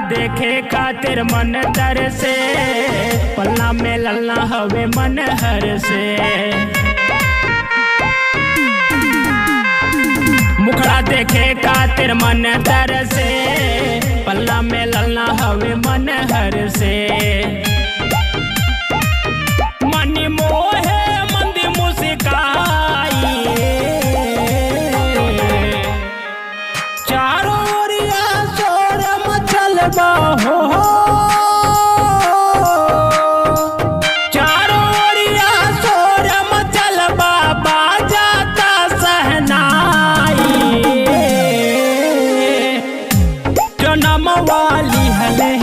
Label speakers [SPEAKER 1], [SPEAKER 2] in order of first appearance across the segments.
[SPEAKER 1] देखे खातिर मन तर से पल्ला में लल्ला हवे मन हर से। मुखड़ा देखे खातिर मन तर से पल्ला में लल्ला हवे मन हर से। मनी मोहे मंदी मुस्काई चारों ओरिया शोर मचल हो। चारों ओरिया शोर मचल बाबा जाता सहनाई। जन्म वाली हले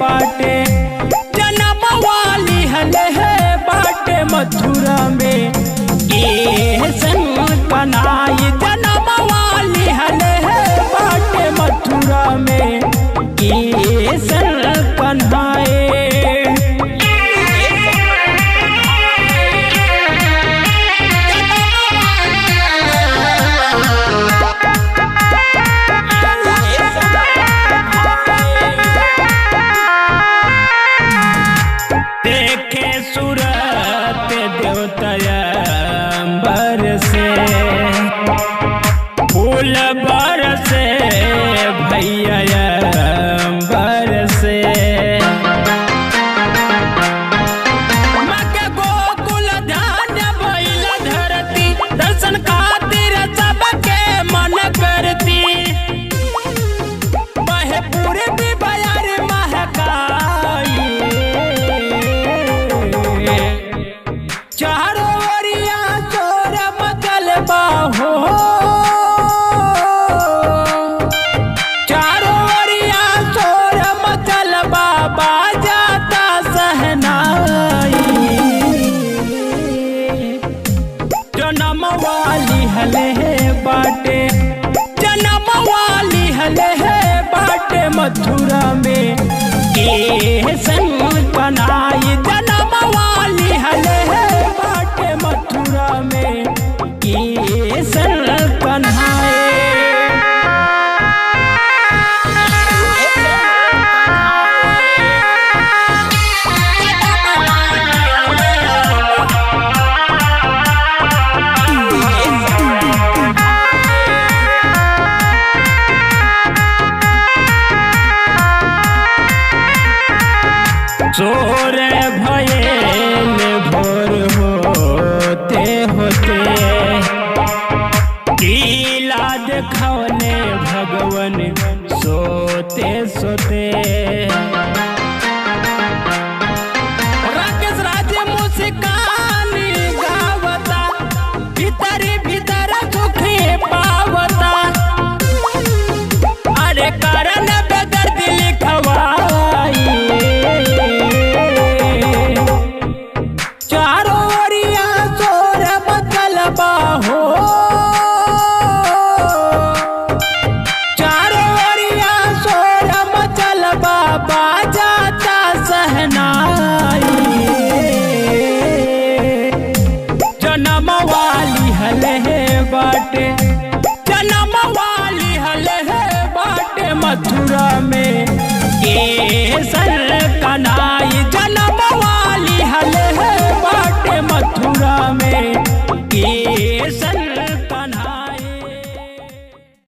[SPEAKER 1] बाटे जन्म वाली हले बाटे मथुरा में ये सन कनाई। जन्म वाली हले बाटे मथुरा में ये सन कन्हाए। देखे सूरत देवतया बरसे फूल बरसे भैया बरसे। मके गोकुल ध्यान भइल धरती दर्शन खातिर सबके मन करती। बहे पूरे भी बयार महकाई चारों ओरिया चोर मचल हो। चारों ओरिया चोर मचल बाबा जाता सहनाई। जन्म वाली हले बाटे जन्म वाली हले बाटे मथुरा में ये सन बनाई। जन्म वाली हले बाटे मथुरा में ये सन कन्हाए। चोर भयल भोर होते होते लीला देखौने भगवन सोते सोते। राकेश राज मुस्कानी गावता भीतर भीतर सुखी पावता। अरे कारण बेदर्द लिखवाई चारों ओरिया चोर मचल हो। चारों ओरिया चोर मचल बाबा जाता सहनाई। जन्म वाली हले बाटे जन्म वाली हले बाटे मथुरा में ये सन कनाई। जन्म वाली हले बाटे मथुरा में